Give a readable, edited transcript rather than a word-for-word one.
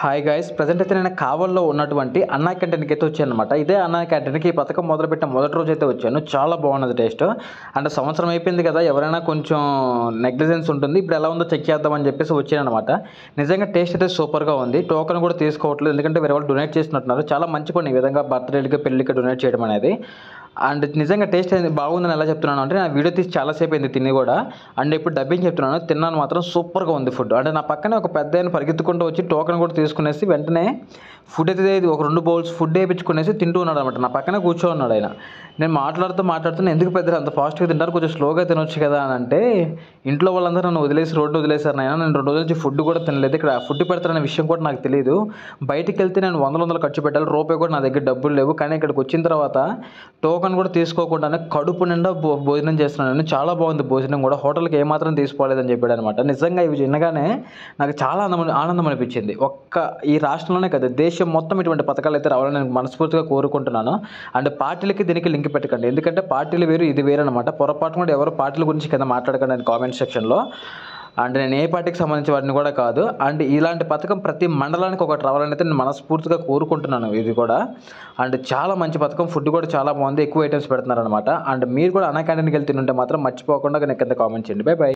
Hi guys, present అయితే నేను కావల్లో ఉన్నటువంటి అన్నా క్యాంటీన్కి అయితే వచ్చాను అనమాట. ఇదే అన్నా క్యాంటీన్కి ఈ పథకం మొదలుపెట్టిన మొదటి రోజు అయితే వచ్చాను. చాలా బాగున్నది టేస్ట్. అంటే సంవత్సరం అయిపోయింది కదా, ఎవరైనా కొంచెం నెగ్లిజెన్స్ ఉంటుంది. ఇప్పుడు ఎలా ఉందో చెక్ చేద్దామని చెప్పేసి వచ్చాను అనమాట. నిజంగా టేస్ట్ అయితే సూపర్గా ఉంది. టోకెన్ కూడా తీసుకోవట్లేదు, ఎందుకంటే వేరే వాళ్ళు డొనేట్ చేసినట్టున్నారు. చాలా మంచి పని ఈ విధంగా బర్త్డేలకి పెళ్ళికి డొనేట్ చేయడం అనేది. అండ్ నిజంగా టేస్ట్ అనేది బాగుందని ఎలా చెప్తున్నాను అంటే, నా వీడియో తీసి చాలాసేపు అయింది తిని కూడా. అండ్ ఇప్పుడు డబ్బింగ్ చెప్తున్నాను, తిన్నాను మాత్రం సూపర్గా ఉంది ఫుడ్. అంటే నా పక్కనే ఒక పెద్ద ఆయన పరిగెత్తుకుంటూ వచ్చి టోకెన్ కూడా తీసుకునేసి వెంటనే ఫుడ్ అయితే ఒక 2 బౌల్స్ ఫుడ్ వేయించుకునేసి తింటూ ఉన్నాడు అనమాట. నా పక్కనే కూర్చో ఉన్నాడు ఆయన. నేను మాట్లాడుతూ ఎందుకు పెద్దలు అంత ఫాస్ట్గా తింటారు, కొంచెం స్లోగా తినొచ్చు కదా అని అంటే, ఇంట్లో వాళ్ళందరూ నన్ను వదిలేసి రోడ్డు వదిలేశారు నాయన, నేను 2 రోజుల నుంచి ఫుడ్ కూడా తినలేదు, ఇక్కడ ఫుడ్ పెడతారనే విషయం కూడా నాకు తెలియదు. బయటికి వెళ్తే నేను వందలు ఖర్చు పెట్టాలి, రూపాయి కూడా నా దగ్గర డబ్బులు లేవు. కానీ ఇక్కడికి వచ్చిన తర్వాత టోకెన్ కూడా తీసుకోకుండానే కడుపు నిండా భోజనం చేస్తున్నాను. చాలా బాగుంది భోజనం కూడా, హోటల్కి ఏమాత్రం తీసుకోలేదని చెప్పాడు అనమాట. నిజంగా ఇవి వినగానే నాకు చాలా ఆనందం అనిపించింది. ఈ రాష్ట్రంలోనే కదా, దేశం మొత్తం ఇటువంటి పథకాలు అయితే రావాలని నేను మనస్ఫూర్తిగా కోరుకుంటున్నాను. అండ్ పార్టీలకి దీనికి లింక్ పెట్టకండి, ఎందుకంటే పార్టీలు వేరు ఇది వేరు అనమాట. పొరపాటు కూడా ఎవరు పార్టీల గురించి కింద మాట్లాడకండి అని కామెంట్ సెక్షన్లో. అండ్ నేను ఏ పార్టీకి సంబంధించిన వాటిని కూడా కాదు. అండ్ ఇలాంటి పథకం ప్రతి మండలానికి ఒకటి రావాలని అయితే నేను మనస్ఫూర్తిగా కోరుకుంటున్నాను ఇది కూడా. అండ్ చాలా మంచి పథకం, ఫుడ్ కూడా చాలా బాగుంది, ఎక్కువ ఐటమ్స్ పెడుతున్నారు అనమాట. అండ్ మీరు కూడా అన్నా క్యాంటీన్కి వెళ్తుంటే మాత్రం మర్చిపోకుండా కింద కామెంట్ చేయండి. By by.